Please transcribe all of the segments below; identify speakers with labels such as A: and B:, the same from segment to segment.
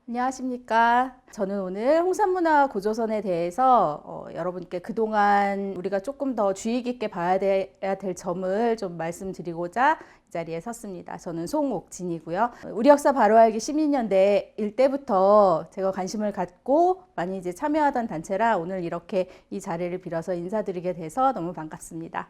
A: 안녕하십니까. 저는 오늘 홍산문화 고조선에 대해서 여러분께 그동안 우리가 조금 더 주의 깊게 봐야 될 점을 좀 말씀드리고자 이 자리에 섰습니다. 저는 송옥진이고요. 우리 역사 바로 알기 시민연대일 때부터 제가 관심을 갖고 많이 이제 참여하던 단체라 오늘 이렇게 이 자리를 빌어서 인사드리게 돼서 너무 반갑습니다.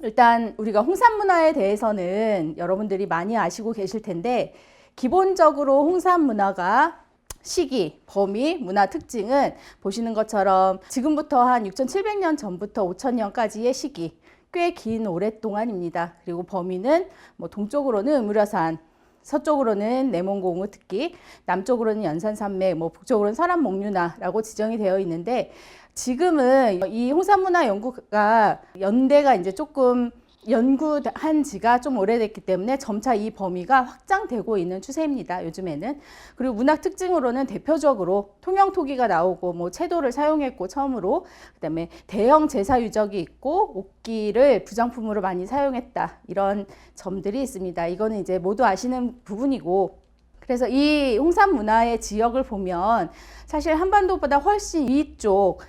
A: 일단 우리가 홍산문화에 대해서는 여러분들이 많이 아시고 계실 텐데, 기본적으로 홍산문화가 시기, 범위, 문화 특징은 보시는 것처럼 지금부터 한 6,700년 전부터 5,000년까지의 시기, 꽤 긴 오랫동안입니다. 그리고 범위는 동쪽으로는 의무려산, 서쪽으로는 내몽고 옹우특기, 남쪽으로는 연산산맥, 북쪽으로는 설암목류나라고 지정이 되어 있는데, 지금은 이 홍산문화 연구가 연대가 이제 조금 연구한 지가 좀 오래됐기 때문에 점차 이 범위가 확장되고 있는 추세입니다. 요즘에는. 그리고 문학 특징으로는 대표적으로 통영토기가 나오고 채도를 사용했고 처음으로, 그다음에 대형 제사 유적이 있고 옥기를 부정품으로 많이 사용했다, 이런 점들이 있습니다. 이거는 이제 모두 아시는 부분이고, 그래서 이 홍산 문화의 지역을 보면 사실 한반도보다 훨씬 위쪽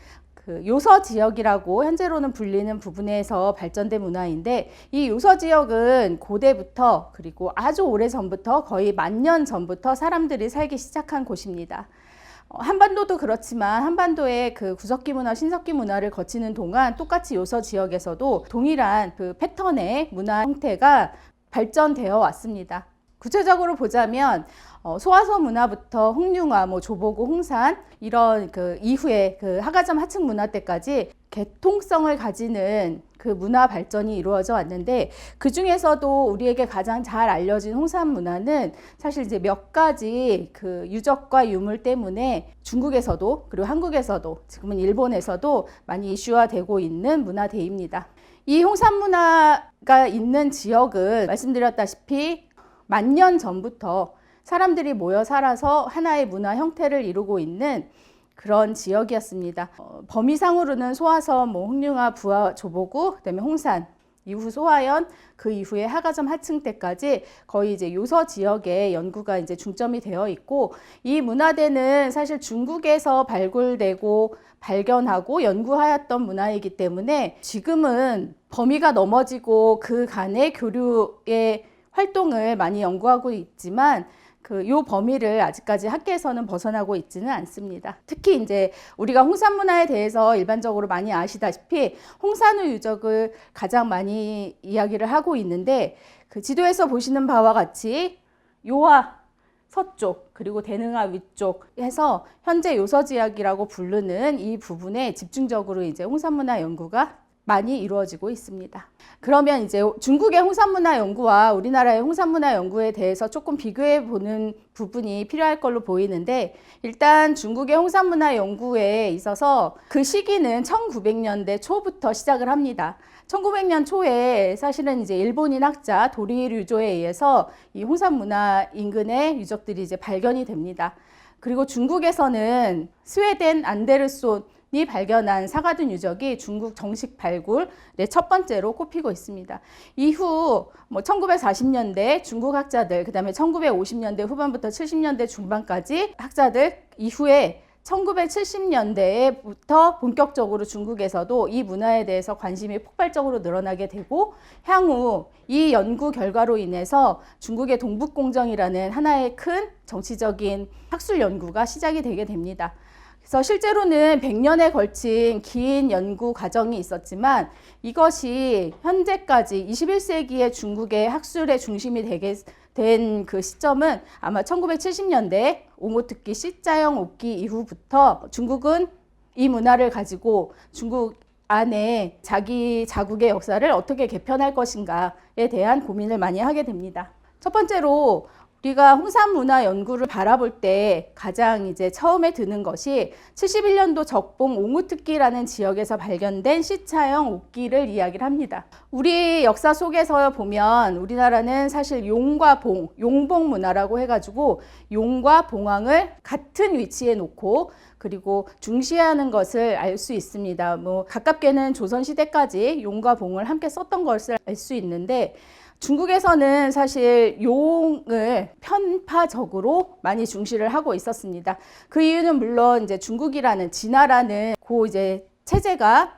A: 요서 지역이라고 현재로는 불리는 부분에서 발전된 문화인데, 이 요서 지역은 고대부터, 그리고 아주 오래 전부터, 거의 10,000년 전부터 사람들이 살기 시작한 곳입니다. 한반도도 그렇지만 한반도의 그 구석기 문화, 신석기 문화를 거치는 동안 똑같이 요서 지역에서도 동일한 그 패턴의 문화 형태가 발전되어 왔습니다. 구체적으로 보자면 소화서 문화부터 홍융화, 조보고, 홍산, 이런 그 이후에 그 하가점 하층 문화 때까지 개통성을 가지는 그 문화 발전이 이루어져 왔는데, 그 중에서도 우리에게 가장 잘 알려진 홍산 문화는 사실 이제 몇 가지 그 유적과 유물 때문에 중국에서도, 그리고 한국에서도, 지금은 일본에서도 많이 이슈화되고 있는 문화대입니다. 이 홍산 문화가 있는 지역은 말씀드렸다시피 10,000년 전부터 사람들이 모여 살아서 하나의 문화 형태를 이루고 있는 그런 지역이었습니다. 범위상으로는 소화서, 홍융화, 부하, 조보구, 그다음에 홍산, 이후 소화연, 그 이후에 하가점 하층 때까지 거의 이제 요서 지역의 연구가 이제 중점이 되어 있고, 이 문화대는 사실 중국에서 발굴되고 발견하고 연구하였던 문화이기 때문에 지금은 범위가 넘어지고 그 간의 교류의 활동을 많이 연구하고 있지만 요 범위를 아직까지 학계에서는 벗어나고 있지는 않습니다. 특히 이제 우리가 홍산 문화에 대해서 일반적으로 많이 아시다시피 홍산의 유적을 가장 많이 이야기를 하고 있는데, 그 지도에서 보시는 바와 같이 요하 서쪽, 그리고 대능하 위쪽 해서 현재 요서 지역이라고 부르는 이 부분에 집중적으로 이제 홍산 문화 연구가 많이 이루어지고 있습니다. 그러면 이제 중국의 홍산문화 연구와 우리나라의 홍산문화 연구에 대해서 조금 비교해 보는 부분이 필요할 걸로 보이는데, 일단 중국의 홍산문화 연구에 있어서 그 시기는 1900년대 초부터 시작을 합니다. 1900년 초에 사실은 이제 일본인 학자 도리류조에 의해서 이 홍산문화 인근의 유적들이 이제 발견이 됩니다. 그리고 중국에서는 스웨덴 안데르손 이 발견한 사가든 유적이 중국 정식 발굴의 첫 번째로 꼽히고 있습니다. 이후 1940년대 중국 학자들, 그 다음에 1950년대 후반부터 70년대 중반까지 학자들, 이후에 1970년대부터 본격적으로 중국에서도 이 문화에 대해서 관심이 폭발적으로 늘어나게 되고, 향후 이 연구 결과로 인해서 중국의 동북공정이라는 하나의 큰 정치적인 학술 연구가 시작이 되게 됩니다. 그래서 실제로는 100년에 걸친 긴 연구 과정이 있었지만, 이것이 현재까지 21세기의 중국의 학술의 중심이 되게 된 그 시점은 아마 1970년대 옹호특기 시자형 옥기 이후부터 중국은 이 문화를 가지고 중국 안에 자기 자국의 역사를 어떻게 개편할 것인가에 대한 고민을 많이 하게 됩니다. 첫 번째로 우리가 홍산 문화 연구를 바라볼 때 가장 이제 처음에 드는 것이 71년도 적봉 옹우특기라는 지역에서 발견된 C자형 옥기를 이야기를 합니다. 우리 역사 속에서 보면 우리나라는 사실 용과 봉, 용봉 문화라고 해가지고 용과 봉황을 같은 위치에 놓고 그리고 중시하는 것을 알 수 있습니다. 가깝게는 조선시대까지 용과 봉을 함께 썼던 것을 알 수 있는데, 중국에서는 사실 용을 편파적으로 많이 중시를 하고 있었습니다. 그 이유는 물론 이제 중국이라는 진화라는 그 이제 체제가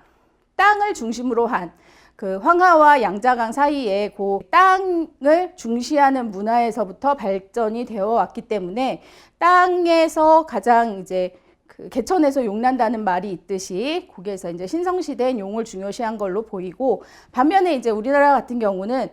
A: 땅을 중심으로 한 그 황하와 양자강 사이에 그 땅을 중시하는 문화에서부터 발전이 되어 왔기 때문에 땅에서 가장 이제 그 개천에서 용난다는 말이 있듯이 거기에서 이제 신성시대엔 용을 중요시한 걸로 보이고, 반면에 이제 우리나라 같은 경우는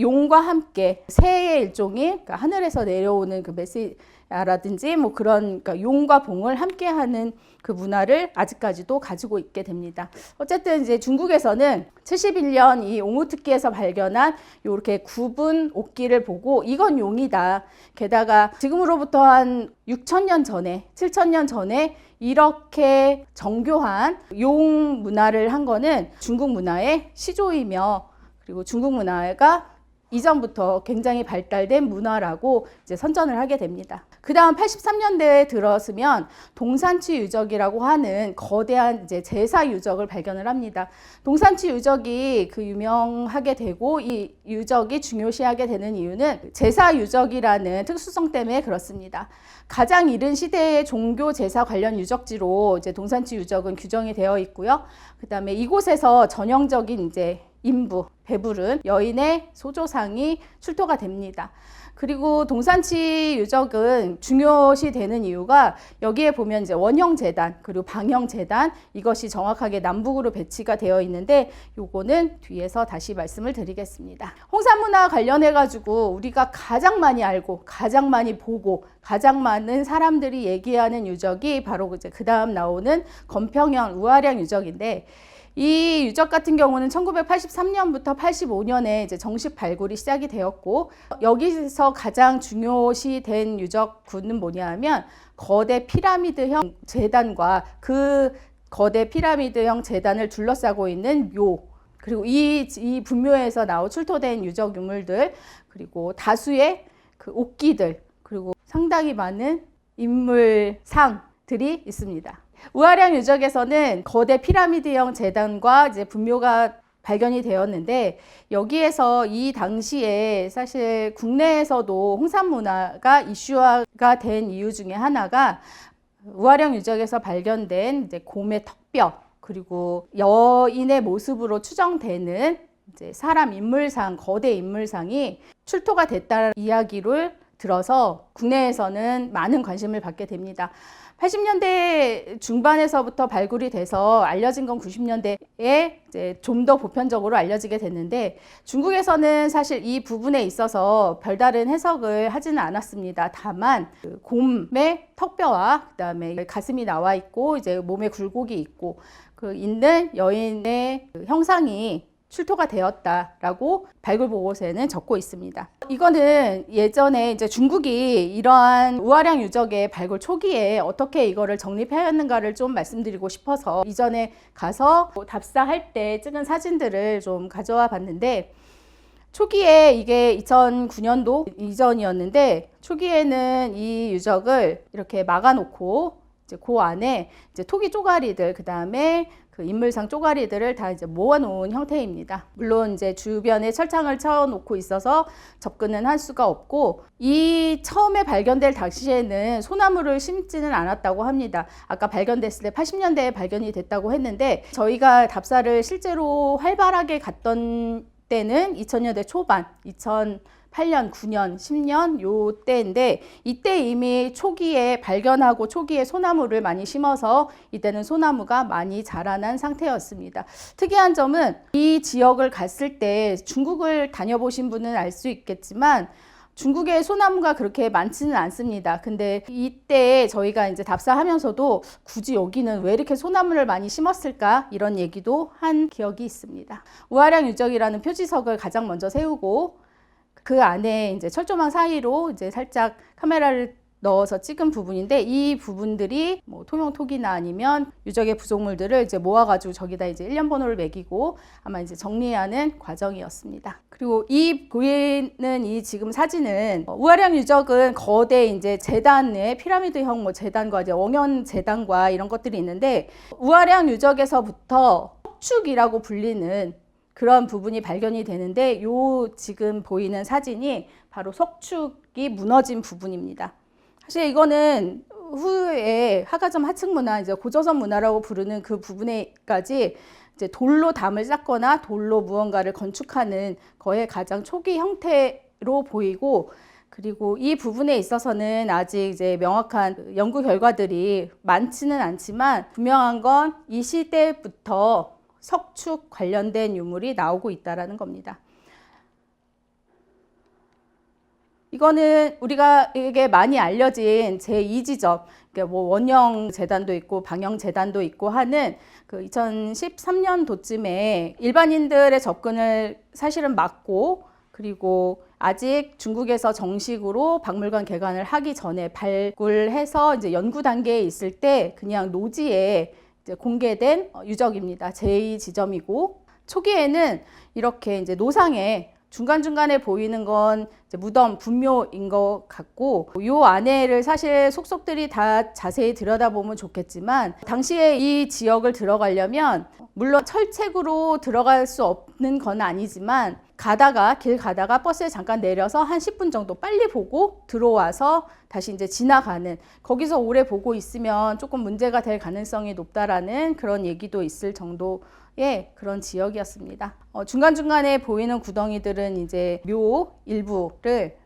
A: 용과 함께 새의 일종이 그러니까 하늘에서 내려오는 그 메시아라든지 뭐 그런 그러니까 용과 봉을 함께하는 그 문화를 아직까지도 가지고 있게 됩니다. 어쨌든 이제 중국에서는 71년 이 옹우특기에서 발견한 이렇게 굽은 옥기를 보고 이건 용이다. 게다가 지금으로부터 한 6,000년 전에 7,000년 전에 이렇게 정교한 용 문화를 한 거는 중국 문화의 시조이며, 그리고 중국 문화가 이전부터 굉장히 발달된 문화라고 이제 선전을 하게 됩니다. 그 다음 83년대에 들었으면 동산취 유적이라고 하는 거대한 이제 제사 유적을 발견을 합니다. 동산취 유적이 그 유명하게 되고 이 유적이 중요시하게 되는 이유는 제사 유적이라는 특수성 때문에 그렇습니다. 가장 이른 시대의 종교 제사 관련 유적지로 이제 동산취 유적은 규정이 되어 있고요. 그 다음에 이곳에서 전형적인 이제 인부, 배부른 여인의 소조상이 출토가 됩니다. 그리고 동산취 유적은 중요시 되는 이유가 여기에 보면 이제 원형 재단 그리고 방형 재단 이것이 정확하게 남북으로 배치가 되어 있는데 요거는 뒤에서 다시 말씀을 드리겠습니다. 홍산문화 관련해 가지고 우리가 가장 많이 알고 가장 많이 보고 가장 많은 사람들이 얘기하는 유적이 바로 이제 그 다음 나오는 건평현 우아량 유적인데, 이 유적 같은 경우는 1983년부터 85년에 이제 정식 발굴이 시작이 되었고, 여기서 가장 중요시 된 유적군은 뭐냐면 거대 피라미드형 재단과 그 거대 피라미드형 재단을 둘러싸고 있는 묘, 그리고 이 분묘에서 출토된 유적 유물들, 그리고 다수의 그 옥기들, 그리고 상당히 많은 인물상들이 있습니다. 우아량 유적에서는 거대 피라미드형 재단과 이제 분묘가 발견이 되었는데, 여기에서 이 당시에 사실 국내에서도 홍산 문화가 이슈화가 된 이유 중에 하나가 우아량 유적에서 발견된 이제 곰의 턱뼈, 그리고 여인의 모습으로 추정되는 이제 사람 인물상, 거대 인물상이 출토가 됐다는 이야기를 들어서 국내에서는 많은 관심을 받게 됩니다. 80년대 중반에서부터 발굴이 돼서 알려진 건 90년대에 이제 좀 더 보편적으로 알려지게 됐는데, 중국에서는 사실 이 부분에 있어서 별다른 해석을 하지는 않았습니다. 다만 그 곰의 턱뼈와 그다음에 가슴이 나와 있고 이제 몸에 굴곡이 있고 그 있는 여인의 그 형상이 출토가 되었다라고 발굴 보고서에는 적고 있습니다. 이거는 예전에 이제 중국이 이러한 우아량 유적의 발굴 초기에 어떻게 이거를 정립하였는가를 좀 말씀드리고 싶어서 이전에 가서 답사할 때 찍은 사진들을 좀 가져와 봤는데, 초기에 이게 2009년도 이전이었는데 초기에는 이 유적을 이렇게 막아놓고 이제 그 안에 이제 토기 쪼가리들, 그 다음에 그 인물상 쪼가리들을 다 이제 모아놓은 형태입니다. 물론 이제 주변에 철창을 쳐놓고 있어서 접근은 할 수가 없고, 이 처음에 발견될 당시에는 소나무를 심지는 않았다고 합니다. 아까 발견됐을 때 80년대에 발견이 됐다고 했는데, 저희가 답사를 실제로 활발하게 갔던 때는 2000년대 초반, 2008년, 9년, 10년 요 때인데, 이때 이미 초기에 발견하고 초기에 소나무를 많이 심어서 이때는 소나무가 많이 자라난 상태였습니다. 특이한 점은 이 지역을 갔을 때 중국을 다녀보신 분은 알 수 있겠지만 중국에 소나무가 그렇게 많지는 않습니다. 근데 이때 저희가 이제 답사하면서도 굳이 여기는 왜 이렇게 소나무를 많이 심었을까? 이런 얘기도 한 기억이 있습니다. 우아량 유적이라는 표지석을 가장 먼저 세우고 그 안에 이제 철조망 사이로 이제 살짝 카메라를 넣어서 찍은 부분인데, 이 부분들이 뭐 토명토기나 아니면 유적의 부속물들을 이제 모아가지고 저기다 이제 일련 번호를 매기고 아마 이제 정리하는 과정이었습니다. 그리고 이 보이는 이 지금 사진은 우아량 유적은 거대 이제 재단의 피라미드형 뭐 재단과 이제 엉연 재단과 이런 것들이 있는데, 우아량 유적에서부터 석축이라고 불리는 그런 부분이 발견이 되는데 요 지금 보이는 사진이 바로 석축이 무너진 부분입니다. 사실 이거는 후에 하가점 하층문화, 이제 고조선 문화라고 부르는 그 부분에까지 이제 돌로 담을 쌓거나 돌로 무언가를 건축하는 거의 가장 초기 형태로 보이고, 그리고 이 부분에 있어서는 아직 이제 명확한 연구 결과들이 많지는 않지만 분명한 건 이 시대부터 석축 관련된 유물이 나오고 있다라는 겁니다. 이거는 우리가 이게 많이 알려진 제2지점, 그러니까 뭐 원형 재단도 있고 방형 재단도 있고 하는 그 2013년도쯤에 일반인들의 접근을 사실은 막고, 그리고 아직 중국에서 정식으로 박물관 개관을 하기 전에 발굴해서 이제 연구 단계에 있을 때 그냥 노지에 이제 공개된 유적입니다. 제2지점이고, 초기에는 이렇게 이제 노상에 중간중간에 보이는 건 이제 무덤, 분묘인 것 같고, 요 안에를 사실 속속들이 다 자세히 들여다보면 좋겠지만, 당시에 이 지역을 들어가려면 물론 철책으로 들어갈 수 없는 건 아니지만 길 가다가 버스에 잠깐 내려서 한 10분 정도 빨리 보고 들어와서 다시 이제 지나가는, 거기서 오래 보고 있으면 조금 문제가 될 가능성이 높다라는 그런 얘기도 있을 정도의 그런 지역이었습니다. 중간중간에 보이는 구덩이들은 이제 묘 일부를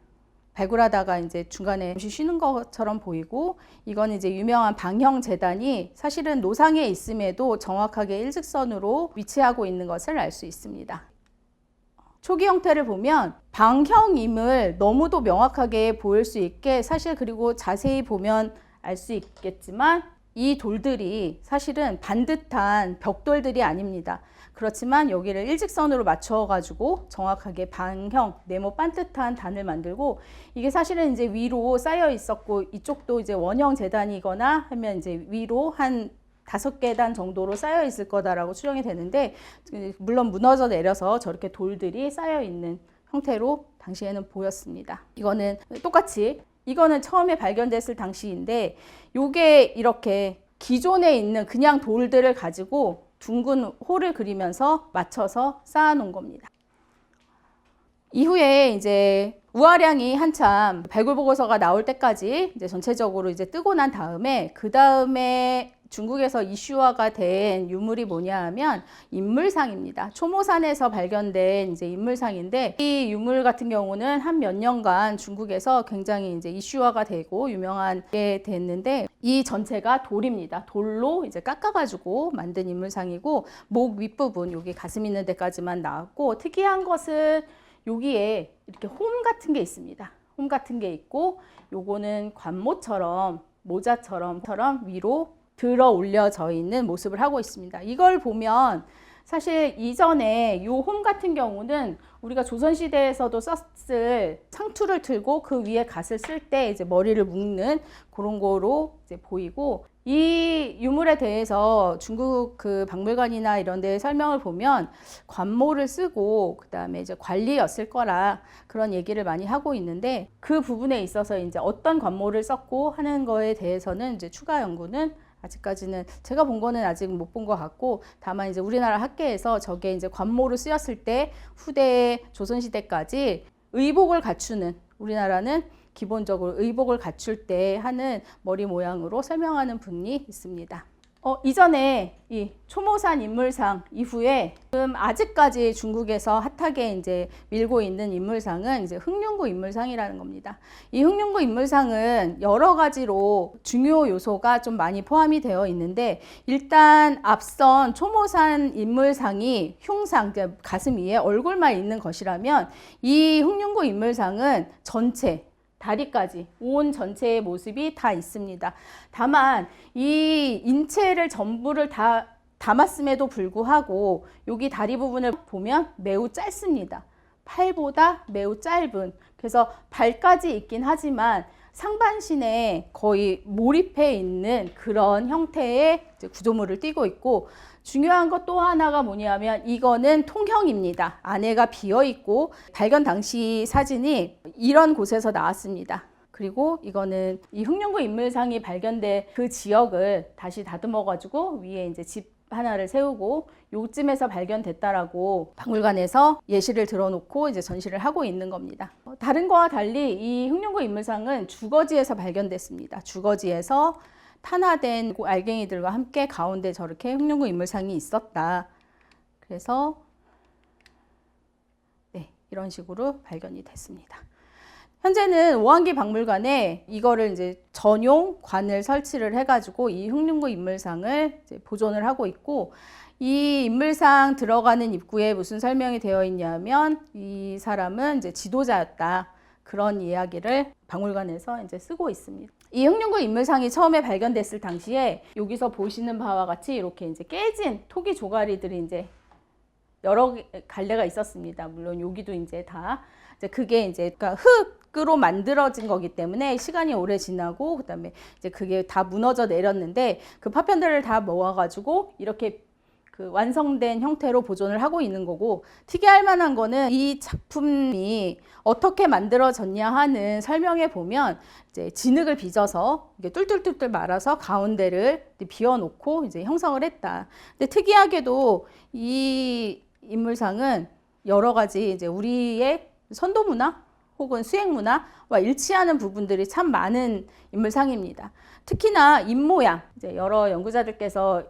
A: 발굴하다가 이제 중간에 잠시 쉬는 것처럼 보이고, 이건 이제 유명한 방형 재단이 사실은 노상에 있음에도 정확하게 일직선으로 위치하고 있는 것을 알 수 있습니다. 초기 형태를 보면 방형임을 너무도 명확하게 보일 수 있게, 사실 그리고 자세히 보면 알 수 있겠지만 이 돌들이 사실은 반듯한 벽돌들이 아닙니다. 그렇지만 여기를 일직선으로 맞춰 가지고 정확하게 방형, 네모 반듯한 단을 만들고, 이게 사실은 이제 위로 쌓여 있었고, 이쪽도 이제 원형 재단이거나 하면 이제 위로 한 5계단 정도로 쌓여 있을 거다라고 추정이 되는데, 물론 무너져 내려서 저렇게 돌들이 쌓여 있는 형태로 당시에는 보였습니다. 이거는 똑같이, 이거는 처음에 발견됐을 당시인데, 요게 이렇게 기존에 있는 그냥 돌들을 가지고 둥근 홀을 그리면서 맞춰서 쌓아 놓은 겁니다. 이후에 이제 우아량이 한참 발굴 보고서가 나올 때까지 이제 전체적으로 이제 뜨고 난 다음에, 그 다음에 중국에서 이슈화가 된 유물이 뭐냐 하면 인물상입니다. 초모산에서 발견된 이제 인물상인데, 이 유물 같은 경우는 한 몇 년간 중국에서 굉장히 이제 이슈화가 되고 유명하게 됐는데, 이 전체가 돌입니다. 돌로 이제 깎아가지고 만든 인물상이고, 목 윗부분, 여기 가슴 있는 데까지만 나왔고, 특이한 것은 여기에 이렇게 홈 같은 게 있습니다. 홈 같은 게 있고, 요거는 관모처럼, 모자처럼 위로 들어 올려져 있는 모습을 하고 있습니다. 이걸 보면 사실 이전에 이 홈 같은 경우는 우리가 조선시대에서도 썼을 창투를 들고 그 위에 갓을 쓸 때 이제 머리를 묶는 그런 거로 이제 보이고, 이 유물에 대해서 중국 그 박물관이나 이런 데 설명을 보면 관모를 쓰고 그 다음에 이제 관리였을 거라 그런 얘기를 많이 하고 있는데, 그 부분에 있어서 이제 어떤 관모를 썼고 하는 거에 대해서는 이제 추가 연구는 아직까지는 제가 본 거는 아직 못 본 것 같고, 다만 이제 우리나라 학계에서 저게 이제 관모로 쓰였을 때 후대 조선시대까지 의복을 갖추는, 우리나라는 기본적으로 의복을 갖출 때 하는 머리 모양으로 설명하는 분이 있습니다. 이전에 이 초모산 인물상 이후에 지금 아직까지 중국에서 핫하게 이제 밀고 있는 인물상은 이제 흑룡구 인물상이라는 겁니다. 이 흑룡구 인물상은 여러 가지로 중요 요소가 좀 많이 포함이 되어 있는데, 일단 앞선 초모산 인물상이 흉상, 그러니까 가슴 위에 얼굴만 있는 것이라면, 이 흑룡구 인물상은 전체 다리까지 온 전체의 모습이 다 있습니다. 다만 이 인체를 전부를 다 담았음에도 불구하고 여기 다리 부분을 보면 매우 짧습니다. 팔보다 매우 짧은, 그래서 발까지 있긴 하지만 상반신에 거의 몰입해 있는 그런 형태의 구조물을 띠고 있고, 중요한 것 또 하나가 뭐냐면 이거는 통형입니다. 안에가 비어 있고, 발견 당시 사진이 이런 곳에서 나왔습니다. 그리고 이거는 이 흑룡구 인물상이 발견된 그 지역을 다시 다듬어 가지고 위에 이제 집 하나를 세우고 요쯤에서 발견됐다라고 박물관에서 예시를 들어놓고 이제 전시를 하고 있는 겁니다. 다른 거와 달리 이 흑룡고 인물상은 주거지에서 발견됐습니다. 주거지에서 탄화된 알갱이들과 함께 가운데 저렇게 흑룡고 인물상이 있었다. 그래서 네, 이런 식으로 발견이 됐습니다. 현재는 오한기 박물관에 이거를 이제 전용 관을 설치를 해가지고 이 흑룡고 인물상을 이제 보존을 하고 있고, 이 인물상 들어가는 입구에 무슨 설명이 되어 있냐면 이 사람은 이제 지도자였다. 그런 이야기를 박물관에서 이제 쓰고 있습니다. 이 흑룡고 인물상이 처음에 발견됐을 당시에 여기서 보시는 바와 같이 이렇게 이제 깨진 토기 조가리들이 이제 여러 갈래가 있었습니다. 물론 여기도 이제 다 이제 그게 이제 그러니까 흙으로 만들어진 거기 때문에 시간이 오래 지나고 그다음에 이제 그게 다 무너져 내렸는데 그 파편들을 다 모아가지고 이렇게 그 완성된 형태로 보존을 하고 있는 거고, 특이할 만한 거는 이 작품이 어떻게 만들어졌냐 하는 설명에 보면 이제 진흙을 빚어서 이게 뚫뚫뚫뚫 말아서 가운데를 비워놓고 이제 형성을 했다. 근데 특이하게도 이 인물상은 여러 가지 이제 우리의 선도 문화 혹은 수행 문화와 일치하는 부분들이 참 많은 인물상입니다. 특히나 입모양, 이제 여러 연구자들께서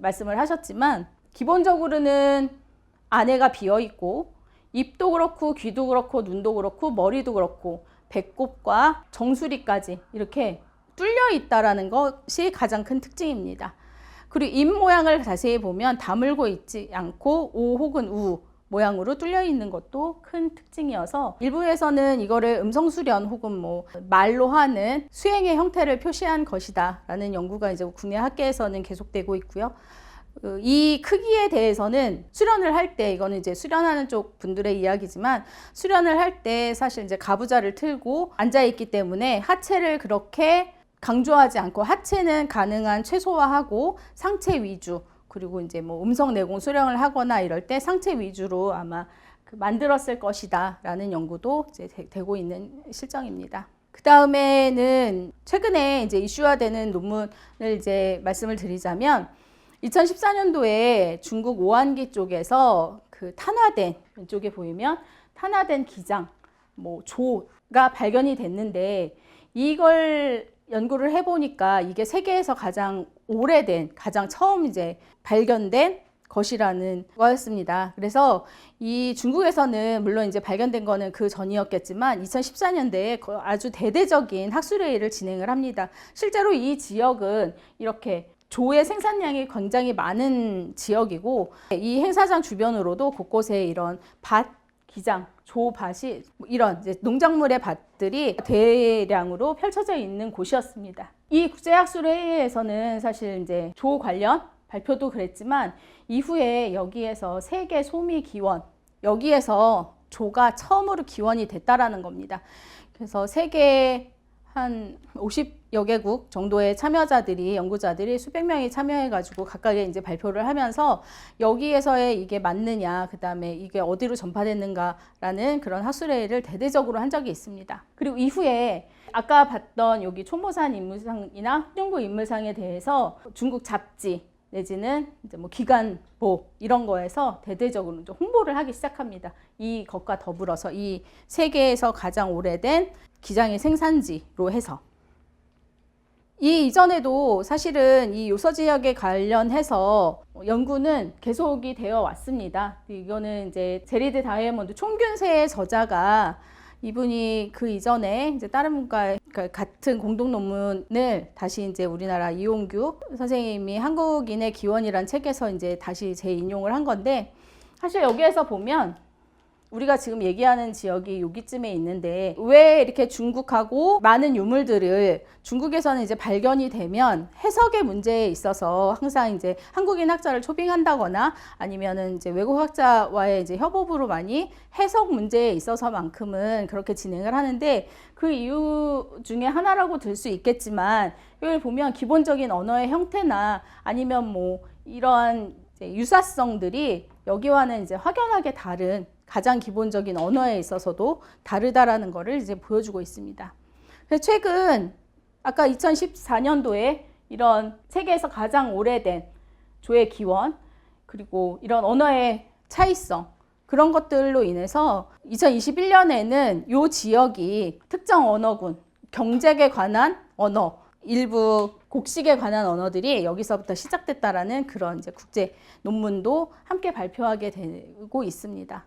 A: 말씀을 하셨지만 기본적으로는 안에가 비어 있고 입도 그렇고 귀도 그렇고 눈도 그렇고 머리도 그렇고 배꼽과 정수리까지 이렇게 뚫려 있다라는 것이 가장 큰 특징입니다. 그리고 입 모양을 자세히 보면 다물고 있지 않고 오 혹은 우 모양으로 뚫려 있는 것도 큰 특징이어서 일부에서는 이거를 음성수련 혹은 뭐 말로 하는 수행의 형태를 표시한 것이다 라는 연구가 이제 국내 학계에서는 계속되고 있고요. 이 크기에 대해서는 수련을 할 때, 이거는 이제 수련하는 쪽 분들의 이야기지만, 수련을 할 때 사실 이제 가부좌를 틀고 앉아있기 때문에 하체를 그렇게 강조하지 않고 하체는 가능한 최소화하고 상체 위주, 그리고 이제 뭐 음성 내공 수련을 하거나 이럴 때 상체 위주로 아마 만들었을 것이다 라는 연구도 이제 되고 있는 실정입니다. 그 다음에는 최근에 이제 이슈화되는 논문을 이제 말씀을 드리자면, 2014년도에 중국 오한기 쪽에서 그 탄화된, 왼쪽에 보이면 탄화된 기장, 뭐 조가 발견이 됐는데, 이걸 연구를 해보니까 이게 세계에서 가장 오래된, 가장 처음 이제 발견된 것이라는 거였습니다. 그래서 이 중국에서는 물론 이제 발견된 거는 그 전이었겠지만 2014년대에 아주 대대적인 학술회의를 진행을 합니다. 실제로 이 지역은 이렇게 조의 생산량이 굉장히 많은 지역이고, 이 행사장 주변으로도 곳곳에 이런 밭, 기장, 조밭이 이런 이제 농작물의 밭들이 대량으로 펼쳐져 있는 곳이었습니다. 이 국제학술회의에서는 사실 이제 조 관련 발표도 그랬지만 이후에 여기에서 세계 소미 기원, 여기에서 조가 처음으로 기원이 됐다라는 겁니다. 그래서 세계 한 50여 개국 정도의 참여자들이, 연구자들이 수백 명이 참여해가지고 각각의 이제 발표를 하면서 여기에서의 이게 맞느냐, 그 다음에 이게 어디로 전파됐는가라는 그런 학술회의를 대대적으로 한 적이 있습니다. 그리고 이후에 아까 봤던 여기 초모산 인물상이나 흑룡고 인물상에 대해서 중국 잡지 내지는 이제 뭐 기관보 이런 거에서 대대적으로 좀 홍보를 하기 시작합니다. 이것과 더불어서 이 세계에서 가장 오래된 기장의 생산지로 해서. 이 이전에도 사실은 이 요서 지역에 관련해서 연구는 계속이 되어 왔습니다. 이거는 이제 제리드 다이아몬드 총균세의 저자가 이분이 그 이전에 이제 다른 분과 같은 공동 논문을 다시 이제 우리나라 이용규 선생님이 한국인의 기원이란 책에서 이제 다시 재인용을 한 건데, 사실 여기에서 보면 우리가 지금 얘기하는 지역이 여기쯤에 있는데 왜 이렇게 중국하고 많은 유물들을 중국에서는 이제 발견이 되면 해석의 문제에 있어서 항상 이제 한국인 학자를 초빙한다거나 아니면은 이제 외국 학자와의 이제 협업으로 많이 해석 문제에 있어서만큼은 그렇게 진행을 하는데, 그 이유 중에 하나라고 들 수 있겠지만 여기 보면 기본적인 언어의 형태나 아니면 뭐 이러한 이제 유사성들이 여기와는 이제 확연하게 다른, 가장 기본적인 언어에 있어서도 다르다라는 것을 이제 보여주고 있습니다. 그래서 최근 아까 2014년도에 이런 세계에서 가장 오래된 조의 기원, 그리고 이런 언어의 차이성, 그런 것들로 인해서 2021년에는 이 지역이 특정 언어군, 경제에 관한 언어, 일부 곡식에 관한 언어들이 여기서부터 시작됐다라는 그런 이제 국제 논문도 함께 발표하게 되고 있습니다.